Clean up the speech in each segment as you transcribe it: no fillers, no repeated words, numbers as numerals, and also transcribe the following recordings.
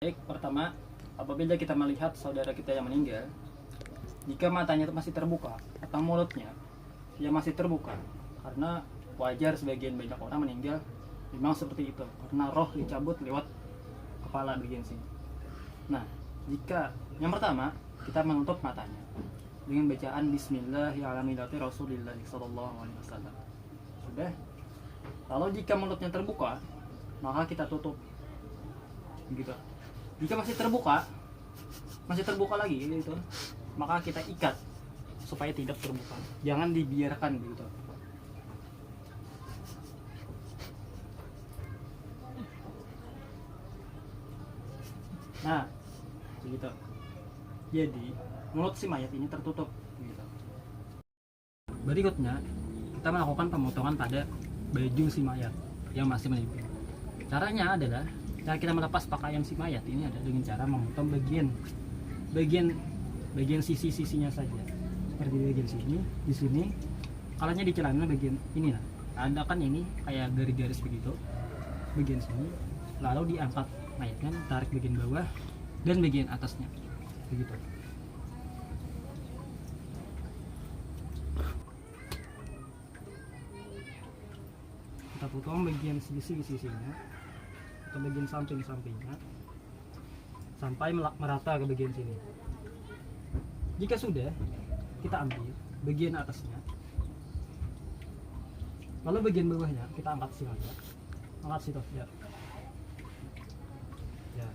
Baik, pertama, apabila kita melihat saudara kita yang meninggal, jika matanya masih terbuka atau mulutnya yang masih terbuka, karena wajar sebagian banyak orang meninggal memang seperti itu, karena roh dicabut lewat kepala bagian sini. Nah, jika yang pertama kita menutup matanya dengan bacaan Bismillahirrahmanirrahim Rasulullah SAW. Sudah. Lalu jika mulutnya terbuka, maka kita tutup. Gitu. Jika masih terbuka lagi gitu, maka kita ikat supaya tidak terbuka. Jangan dibiarkan gitu. Nah, begitu. Jadi mulut si mayat ini tertutup. Gitu. Berikutnya kita melakukan pemotongan pada baju si mayat yang masih menipis. Caranya adalah cara kita melepas pakaian si mayat ini ada dengan cara memotong bagian sisi-sisinya saja. Seperti bagian sini, di sini. Kalanya di celana bagian ini lah. Ada kan ini kayak garis-garis begitu. Bagian sini, lalu diangkat mayatnya, tarik bagian bawah dan bagian atasnya. Begitu. Kita potong bagian sisi-sisinya ke bagian samping-sampingnya sampai merata ke bagian sini. Jika sudah, kita ambil bagian atasnya, lalu bagian bawahnya kita angkat silangnya, angkat situ ya. Ya.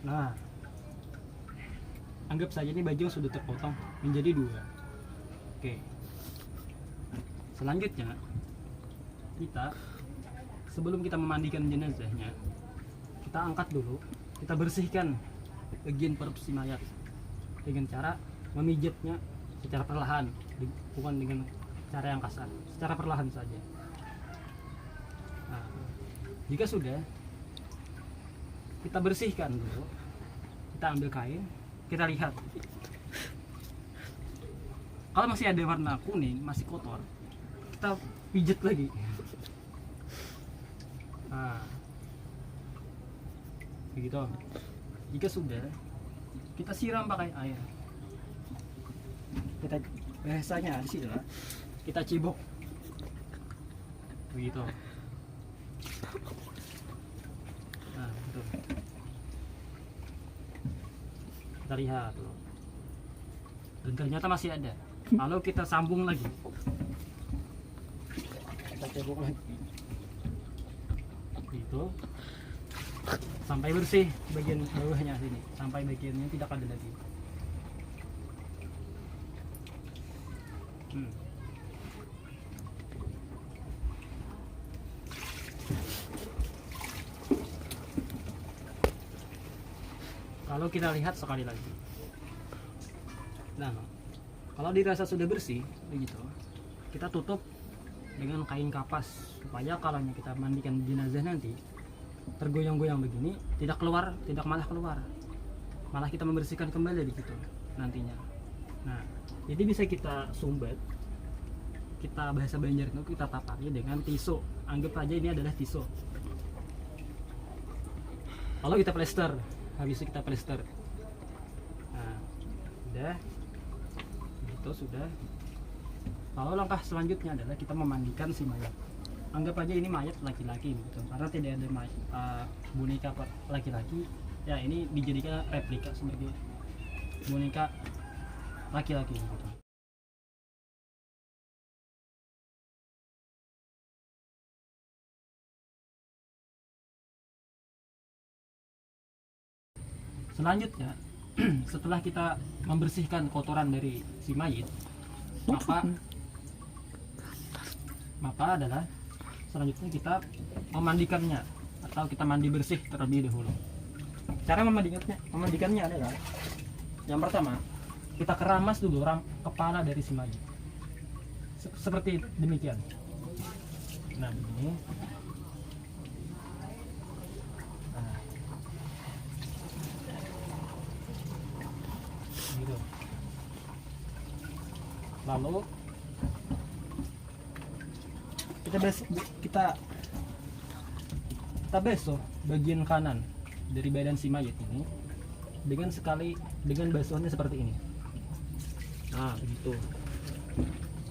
Nah, anggap saja ini baju sudah terpotong menjadi dua. Oke. Selanjutnya, kita sebelum kita memandikan jenazahnya, kita angkat dulu, kita bersihkan bagian perut si mayat dengan cara memijatnya secara perlahan, bukan dengan cara yang kasar, secara perlahan saja. Nah, jika sudah, kita bersihkan dulu, kita ambil kain, kita lihat. Kalau masih ada warna kuning, masih kotor, kita pijat lagi. Nah, begitu. Jika sudah, kita siram pakai air. Kita biasanya di sini lah, kita cibok. Begitu. Nah, betul. Kita lihat loh. Dan ternyata masih ada. Lalu kita sambung lagi. Kita cibok lagi. Gitu sampai bersih bagian bawahnya sini, sampai bagiannya tidak ada lagi. Kalau kita lihat sekali lagi, nah kalau dirasa sudah bersih begitu, kita tutup dengan kain kapas supaya kalau kita mandikan jenazah nanti tergoyang-goyang begini tidak malah keluar, malah kita membersihkan kembali di situ nantinya. Nah, jadi bisa kita sumbat, kita bahasa Banjar itu kita tapaki dengan tisu. Anggap aja ini adalah tisu. Lalu kita plester, habis itu kita plester. Nah, sudah, itu sudah. Lalu langkah selanjutnya adalah kita memandikan si mayat. Anggap aja ini mayat laki-laki gitu. Karena tidak ada boneka laki-laki, ya ini dijadikan replika sebagai boneka laki-laki gitu. Selanjutnya, setelah kita membersihkan kotoran dari si mayit, maka adalah selanjutnya kita memandikannya atau kita mandi bersih terlebih dahulu. Cara memandikannya adalah yang pertama, kita keramas dulu kepala dari si mayit. Seperti demikian. Nah, begini. Nah, gitu. Lalu kita basuh bagian kanan dari badan si mayat ini dengan basuhannya seperti ini. Nah begitu.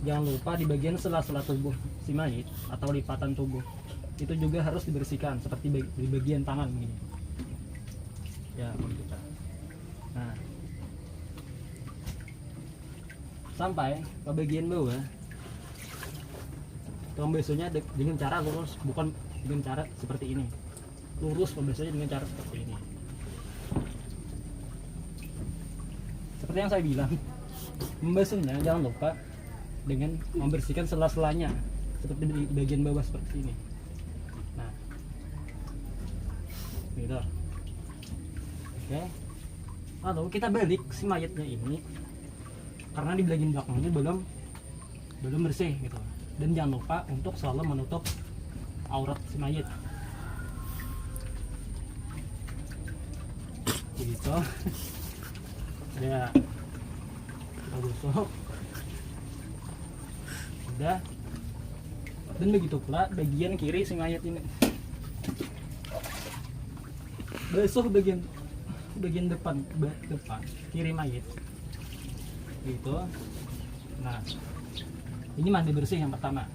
Jangan lupa di bagian sela-sela tubuh si mayat atau lipatan tubuh itu juga harus dibersihkan, seperti di bagian tangan begini ya begitu. Nah sampai ke bagian bawah, pembasuhnya dengan cara lurus, bukan dengan cara seperti ini. Lurus pembasuhnya dengan cara seperti ini. Seperti yang saya bilang, membasuhnya jangan lupa dengan membersihkan sela-selanya seperti di bagian bawah seperti ini. Nah gitu. Oke, lalu kita balik si mayatnya ini, karena di bagian belakangnya belum bersih gitu. Dan jangan lupa untuk selalu menutup aurat si mayat begitu. Ya kita gosok udah. Dan begitu pula bagian kiri si mayat ini, basuh bagian depan kiri mayat gitu. Nah ini mandi bersih yang pertama,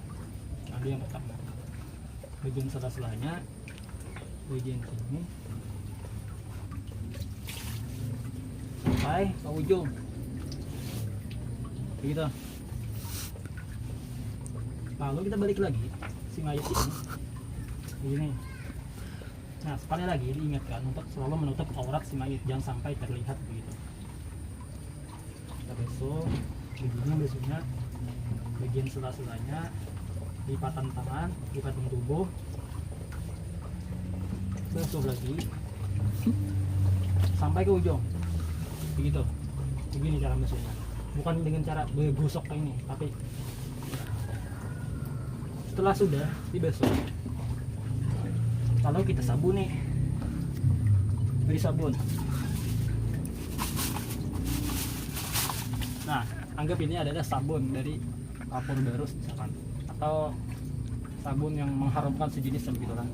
bagian sela-selanya, bagian sini sampai ke ujung begitu. Lalu kita balik lagi si mayat ini begini. Nah sekali lagi diingatkan untuk selalu menutup aurat si mayat, jangan sampai terlihat begitu. Kita basuh basuhnya bagian sela-selanya, lipatan tangan, lipatan tubuh, basuh lagi sampai ke ujung begitu. Begini cara basuhnya, bukan dengan cara gosok kayak ini, tapi setelah sudah dibasuh, kalau kita sabuni, beri sabun. Nah anggap ini adalah sabun dari Kapur Barus misalkan, atau sabun yang mengharumkan sejenis begitu kan.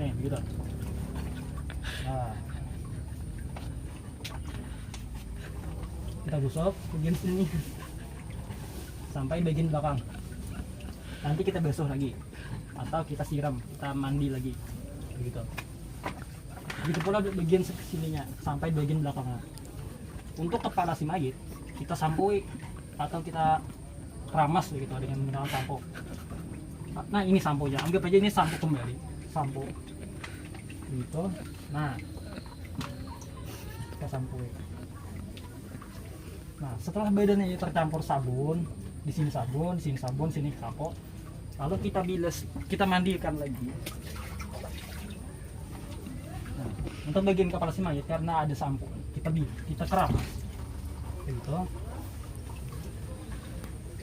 Nih begitu. Nah kita gosok bagian sini sampai bagian belakang. Nanti kita basuh lagi atau kita siram, kita mandi lagi begitu. Begitu pula bagian sininya sampai bagian belakangnya. Untuk kepala si mayit kita sampui atau kita ramas begitu dengan menggunakan sampo. Nah ini samponya, anggap aja ini sampo kembali, sampo gitu. Nah kita sampui. Nah setelah badannya ini tercampur sabun, di sini sabun, di sini sabun, sini sampo, lalu kita bilas, kita mandikan lagi. Nah, untuk bagian kepala si mayat karena ada sampo, kita keramas gitu.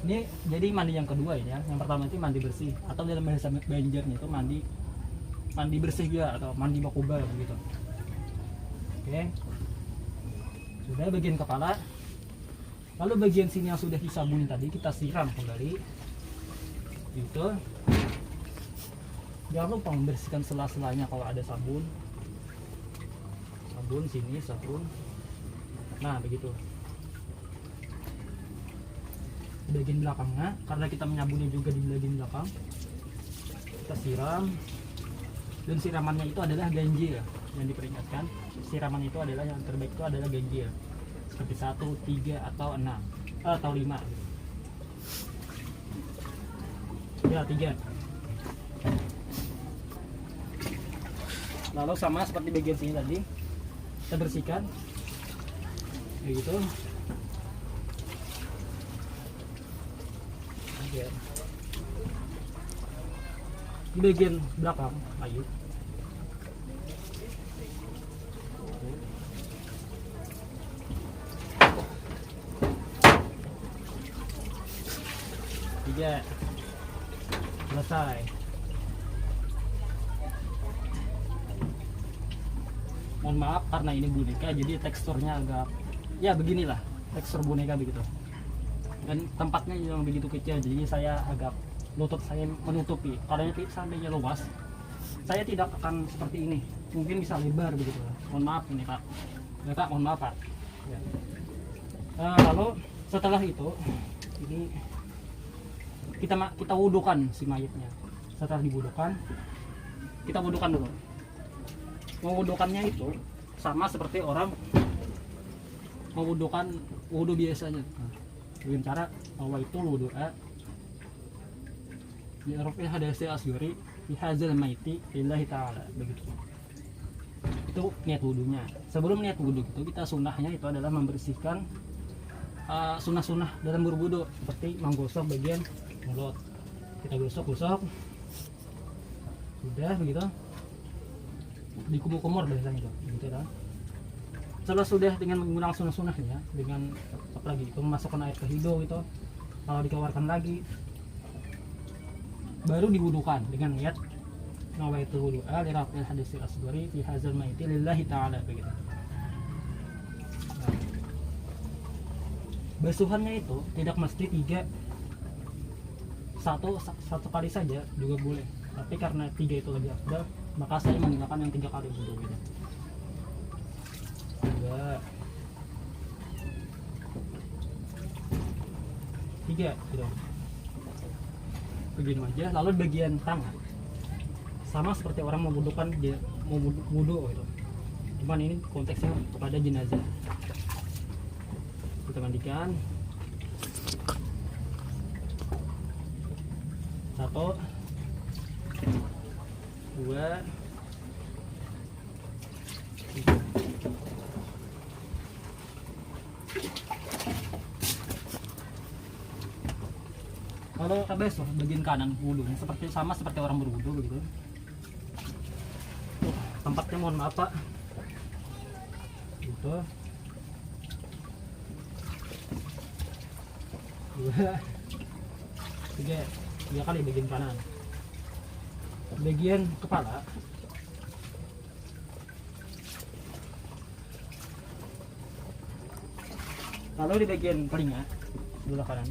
Ini jadi mandi yang kedua ya. Yang pertama itu mandi bersih, atau dalam bahasa Banjarnya itu mandi bersih juga, atau mandi bakuba begitu. Oke, sudah bagian kepala. Lalu bagian sini yang sudah disabuni tadi kita siram kembali gitu. Jangan lupa membersihkan sela-selanya kalau ada sabun sini, sabun. Nah begitu. Bagian belakangnya, karena kita menyabuni juga di bagian belakang, kita siram. Dan siramannya itu adalah ganjil, yang diperingatkan. Siraman itu adalah yang terbaik, itu adalah ganjil, seperti 1, 3 atau 6 atau 5 ya, 3. Lalu sama seperti bagian sini tadi, kita bersihkan begitu. Di bagian belakang, ayo. Tiga, selesai. Mohon maaf karena ini boneka, jadi teksturnya agak ya beginilah tekstur boneka begitu. Dan tempatnya yang begitu kecil, jadi saya agak lutut saya menutupi. Kalau ini sampingnya luas, saya tidak akan seperti ini, mungkin bisa lebar begitu. Mohon maaf ini Pak. Ya Pak, mohon maaf Pak. Ya. Lalu setelah itu ini kita wudukan si mayatnya. Setelah diwudukan, kita wudukan dulu. Mewudukannya itu sama seperti orang mewudukan wudu biasanya. Dengan cara bahwa itu wudu'a li raf'il hadasi asghari fi hadzal maiti lillahi ta'ala, begitu. Itu niat wudunya. Sebelum niat wudu itu kita sunnahnya itu adalah membersihkan sunnah-sunnah dalam berwudu, seperti menggosok bagian mulut. Kita gosok-gosok. Sudah begitu. Dikumur-kumur biasanya itu, begitu kan. Setelah sudah dengan menggunakan sunnah-sunnahnya, dengan apa lagi itu memasukkan air ke hidung itu, kalau dikeluarkan lagi, baru diwudukan dengan niat nawaitu wudu'a li raf'il hadasil asghari fi hadzal maiti lillahi ta'ala, begitu. Nah, basuhannya itu tidak mesti satu kali saja juga boleh, tapi karena 3 itu lebih afdal, maka saya menggunakan yang 3 kali wudu gitu. 3 gitu. Begini aja. Lalu bagian tangan sama seperti orang membudukan dia mau wudu gitu. Cuman ini konteksnya kepada jenazah. Kita mandikan. 1 2 Kalau besok bagian kanan wudhunya sama seperti orang berwudu begitu. Tempatnya mohon maaf Pak. Gitu. 2 3 kali bagian kanan. Bagian kepala lalu di bagian telinga sebelah kanan.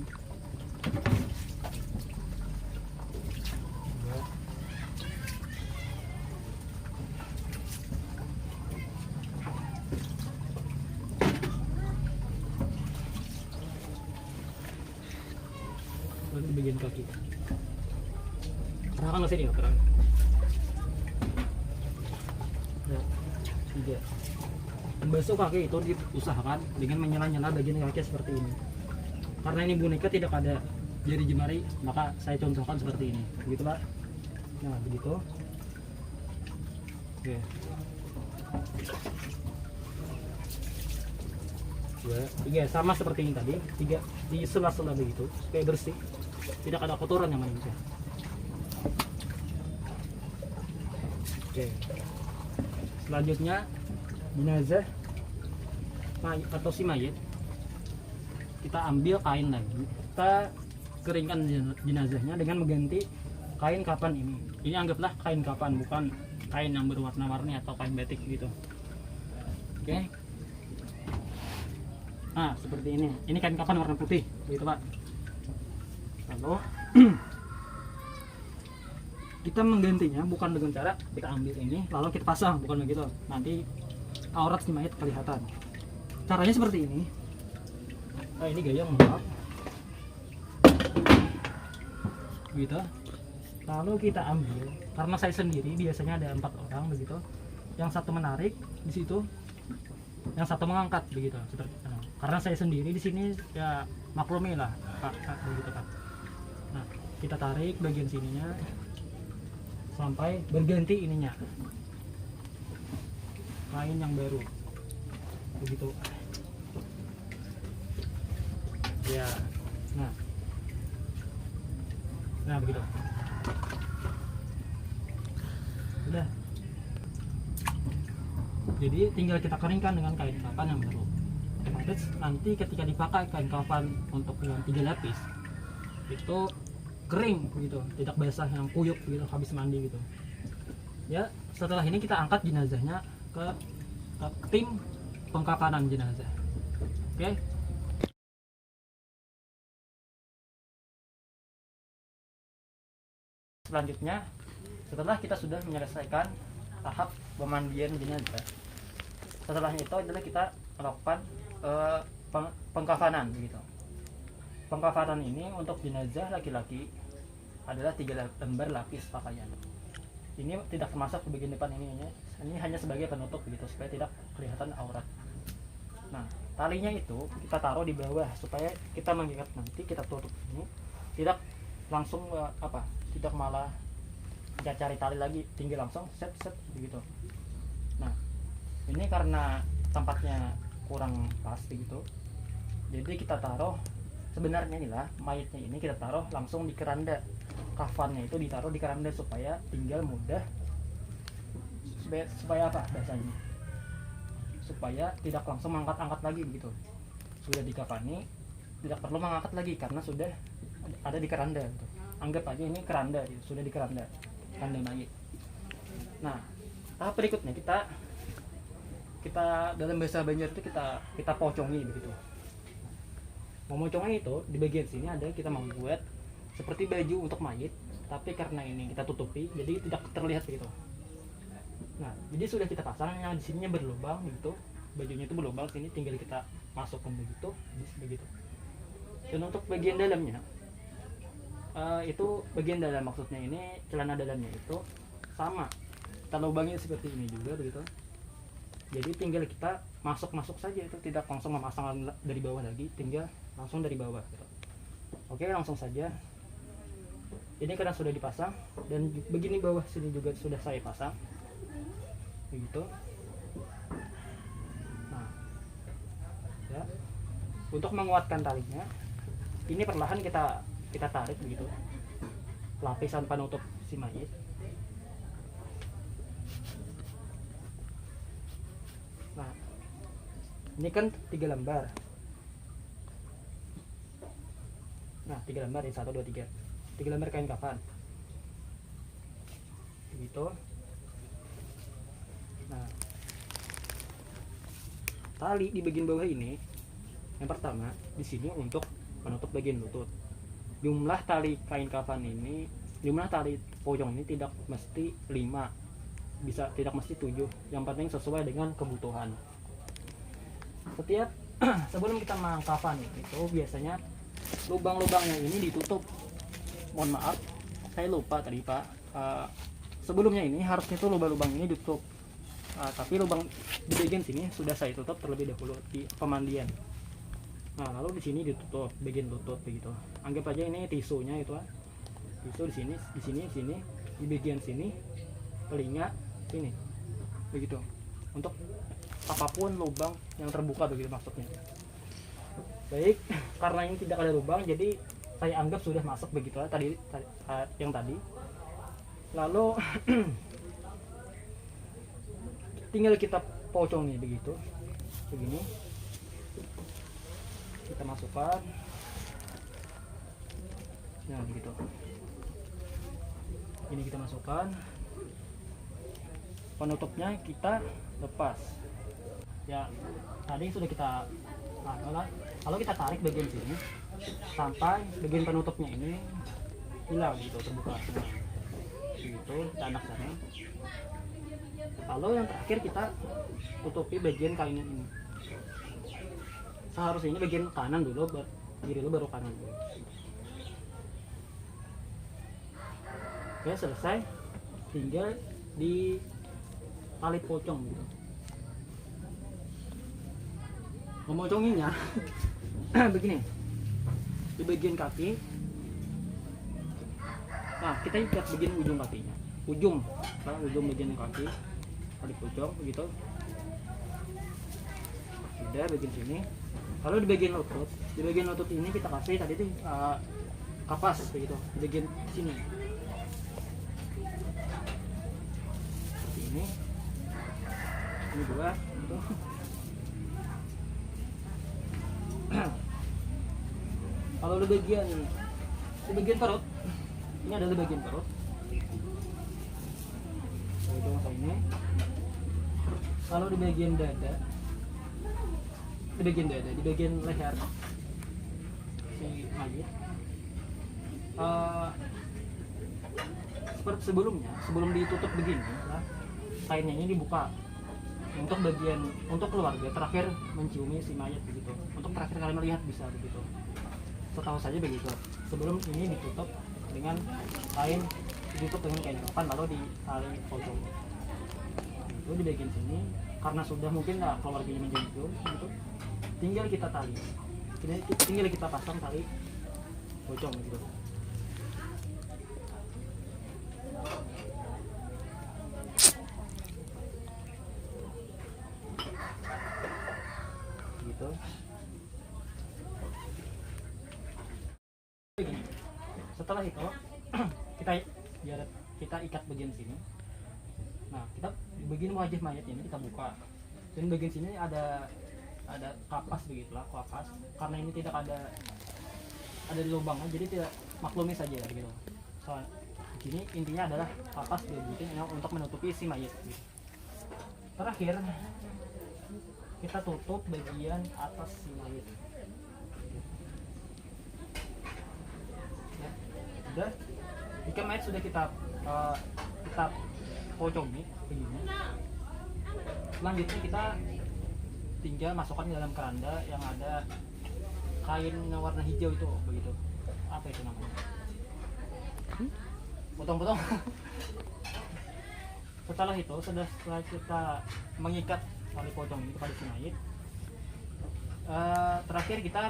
Lalu di bagian kaki. Arahkan ke sini, arahkan. 3. Membasuh kaki itu diusahakan dengan menyela-nyela bagian kaki seperti ini. Karena ini boneka tidak ada jari jemari, maka saya contohkan seperti ini. Begitu Pak. Nah, begitu. Oke. 2, 3 sama seperti ini tadi. 3 di sela-sela begitu supaya bersih, tidak ada kotoran yang menempel. Oke. Selanjutnya jenazah atau si mayat, kita ambil kain lagi, kita keringkan jenazahnya dengan mengganti kain kapan ini. Ini anggaplah kain kapan, bukan kain yang berwarna-warni atau kain batik gitu. Oke. Nah, seperti ini. Ini kain kapan warna putih, begitu Pak. Lalu kita menggantinya bukan dengan cara kita ambil ini lalu kita pasang, bukan begitu. Nanti aurat si mayat kelihatan. Caranya seperti ini. Nah, ini gaya maaf. Gitu. Lalu kita ambil, karena saya sendiri biasanya ada 4 orang begitu. Yang satu menarik di situ, yang satu mengangkat begitu. Karena saya sendiri di sini ya maklumi lah, Pak, begitu Pak. Nah, kita tarik bagian sininya sampai berganti ininya, kain yang baru begitu ya. Nah begitu udah. Jadi tinggal kita keringkan dengan kain kapan yang baru. Nanti ketika dipakai kain kapan untuk yang 3 lapis itu kering begitu, tidak basah yang kuyup gitu habis mandi gitu ya. Setelah ini kita angkat jenazahnya ke tim pengkapanan jenazah. Oke. Selanjutnya Setelah kita sudah menyelesaikan tahap pemandian jenazah, setelahnya itu adalah kita melakukan pengkafanan begitu. Pengkafanan ini untuk jenazah laki-laki adalah 3 lembar lapis pakaian. Ini tidak termasuk di bagian depan ini hanya sebagai penutup begitu, supaya tidak kelihatan aurat. Nah, talinya itu kita taruh di bawah supaya kita mengingat nanti kita tutup ini tidak langsung tidak malah cari tali lagi, tinggal langsung set begitu. Nah, ini karena tempatnya kurang pas begitu, jadi kita taruh, sebenarnya inilah mayatnya ini kita taruh langsung di keranda, kafannya itu ditaruh di keranda supaya tinggal mudah, supaya apa bahasanya, supaya tidak langsung mengangkat-angkat lagi begitu. Sudah dikafani tidak perlu mengangkat lagi karena sudah ada di keranda gitu. Anggap aja ini keranda gitu, sudah di keranda mayat. Nah, tahap berikutnya kita dalam bahasa Banjar itu kita pocongi begitu. Memocongnya itu di bagian sini ada kita membuat seperti baju untuk mayit, tapi karena ini kita tutupi jadi tidak terlihat begitu. Nah, jadi sudah kita pasang yang di sininya berlubang gitu, bajunya itu berlubang, sini tinggal kita masukkan begitu. Dan untuk bagian dalamnya itu bagian dalam, maksudnya ini celana dalamnya itu sama, kita lubangnya seperti ini juga begitu. Jadi tinggal kita masuk saja, itu tidak langsung memasang dari bawah lagi, tinggal langsung dari bawah gitu. Oke, langsung saja. Ini karena sudah dipasang, dan begini bawah sini juga sudah saya pasang begitu. Nah, ya, untuk menguatkan talinya ini perlahan kita tarik begitu, lapisan penutup si mayit. Nah, ini kan 3 lembar. Nah, 3 lembar ini 1, 2, 3. 3 lembar kain kafan. Begitu. Nah, tali di bagian bawah ini yang pertama di sini untuk menutup bagian lutut. Jumlah tali kain kafan ini, jumlah tali pocong ini tidak mesti 5, bisa tidak mesti 7, yang penting sesuai dengan kebutuhan. Setiap sebelum kita mengkafan itu biasanya lubang-lubangnya ini ditutup. Mohon maaf, saya lupa tadi Pak, sebelumnya ini harusnya itu lubang-lubang ini ditutup, tapi lubang di bagian sini sudah saya tutup terlebih dahulu di pemandian. Nah, lalu di sini ditutup bagian lutut begitu. Anggap aja ini tisunya itu, tisu di sini, di bagian sini, telinga sini, begitu. Untuk apapun lubang yang terbuka begitu maksudnya. Baik, karena ini tidak ada lubang, jadi saya anggap sudah masuk begitu yang tadi. Lalu tinggal kita pocongi begitu, begini. Kita masukkan, nah begitu. Ini kita masukkan, penutupnya kita lepas. Ya, tadi sudah kita kalau kita tarik bagian sini sampai bagian penutupnya ini hilang gitu, terbuka. Nah, begitu kita anak sana. Lalu yang terakhir kita tutupi bagian kainnya ini. Seharusnya ini bagian kanan dulu, kiri dulu baru kanan dulu. Oke, selesai. Tinggal di tali pocong gitu. Memoconginya begini, di bagian kaki. Nah, kita ikat bagian ujung kakinya, ujung bagian kaki tali pocong begitu. Sudah bagian sini. Kalau di bagian lutut ini kita kasih tadi itu kapas begitu, di bagian sini seperti ini 2 gitu. Kalau di bagian perut, ini adalah bagian perut. Itu ini. Kalau di bagian dada, di bagian leher si mayit, seperti sebelumnya, sebelum ditutup begini ya, kainnya ini dibuka untuk bagian untuk keluarga terakhir menciumi si mayat begitu, untuk terakhir kali melihat bisa begitu, setahu saja begitu. Sebelum ini ditutup dengan kain, ditutup dengan kain rokan lalu ditali pocong. Itu di bagian sini karena sudah mungkin lah keluarganya menjunjung gitu, tinggal kita tali, tinggal kita pasang tali pocong gitu. Gitu. Setelah itu kita ikat bagian sini. Nah, kita bagian wajah mayat ini kita buka, dan bagian sini ada kapas begitulah, kapas, karena ini tidak ada lubangnya, jadi tidak maklumi saja gitu. Soal ini intinya adalah kapas dibikin untuk menutupi si mayat gitu. Terakhir kita tutup bagian atas si mayat. Ya, udah. Jika mayat sudah kita pocongi begini, selanjutnya kita tinggal masukkan dalam keranda yang ada kain warna hijau itu begitu. Apa itu namanya? Potong-potong. Setelah itu, setelah kita mengikat tali pocong itu pada si mayit, terakhir kita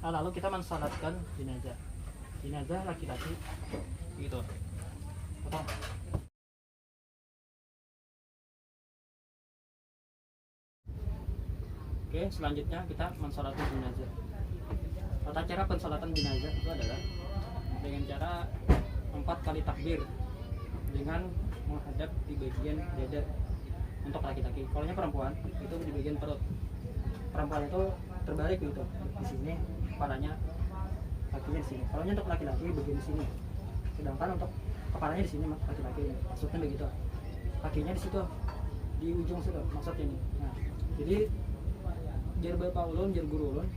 lalu kita mensalatkan jenazah laki-laki gitu. Potong. Oke, selanjutnya kita mensalatkan jenazah. Tata cara pensalatan jenazah itu adalah dengan cara 4 kali takbir dengan menghadap di bagian dada untuk laki-laki. Kalau perempuan itu di bagian perut. Perempuan itu terbalik gitu, di sini kepalanya, kakinya di sini. Kalau untuk laki-laki bagian di sini. Sedangkan untuk kepalanya di sini laki-laki. Maksudnya begitu. Kakinya di situ, di ujung situ maksudnya ini. Nah, jadi jar bapak ulun, jar guru ulun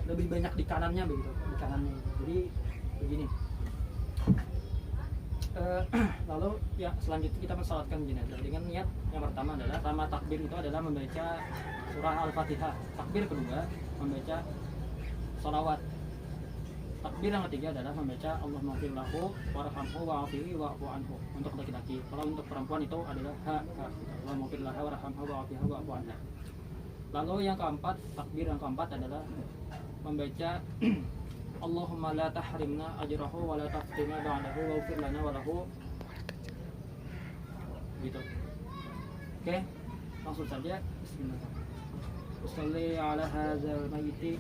lebih banyak di kanannya begitu, di kanannya. Jadi begini. Lalu ya selanjutnya kita mensalatkan jenazah dengan niat yang pertama adalah pertama takbir itu adalah membaca surah Al-Fatihah. Takbir kedua membaca sholawat. Takbir yang ketiga adalah membaca Allahumma fir lahu warhamhu wa'afihi wa'fu anhu untuk laki-laki. Kalau untuk perempuan itu adalah Allahumma fir lahu warhamhu wa'afihi wa'fu anhu. Lalu yang keempat, takbir yang keempat adalah membaca Allahumma la tahrimna ajrahu wa la taftina ba'dahu waghfir lana wa lahu. Gitu. Oke, langsung saja. Bismillah. Usalli ala hadzal mayyiti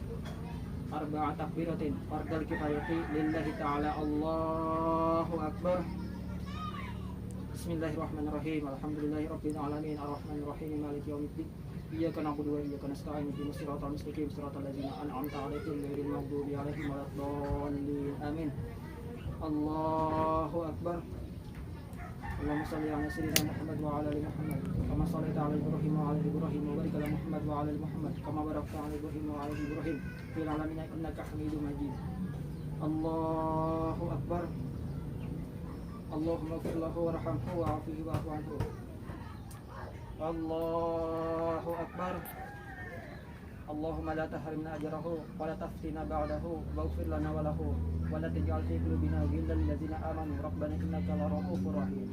arba'a takbiratin fardal kifayati lillahi ta'ala. Allahu akbar. Bismillahirrahmanirrahim. Alhamdulillahirabbil alamin arrahmanir rahim maliki yaumiddin. Iyyaka na'budu wa iyyaka nasta'in ihdinas siratal mustaqim siratal ladzina an'amta 'alaihim ghairil maghdubi 'alaihim waladdallin. Amin. Allahu akbar. Allahumma shalli ala sayyidina Muhammad wa ala ali Muhammad kama shallaita ala Ibrahim wa ala ali Ibrahim wa barik ala Muhammad wa ala ali Muhammad kama barakta ala Ibrahim wa ala ali Ibrahim fil alamin innaka Hamidum Majid. Allahu akbar. Allahumma ighfir lahu warhamhu wa'afihi wa'fu anhu. Allahu akbar. Allahumma la tahrimna ajrahu wa la taftina ba'dahu waghfir lana wa lahu wa la taj'al fi qulubina ghillan lil ladzina amanu rabbana innaka lara'ufur rahim.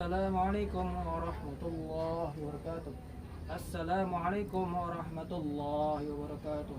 Assalamualaikum warahmatullahi wabarakatuh. Assalamualaikum warahmatullahi wabarakatuh.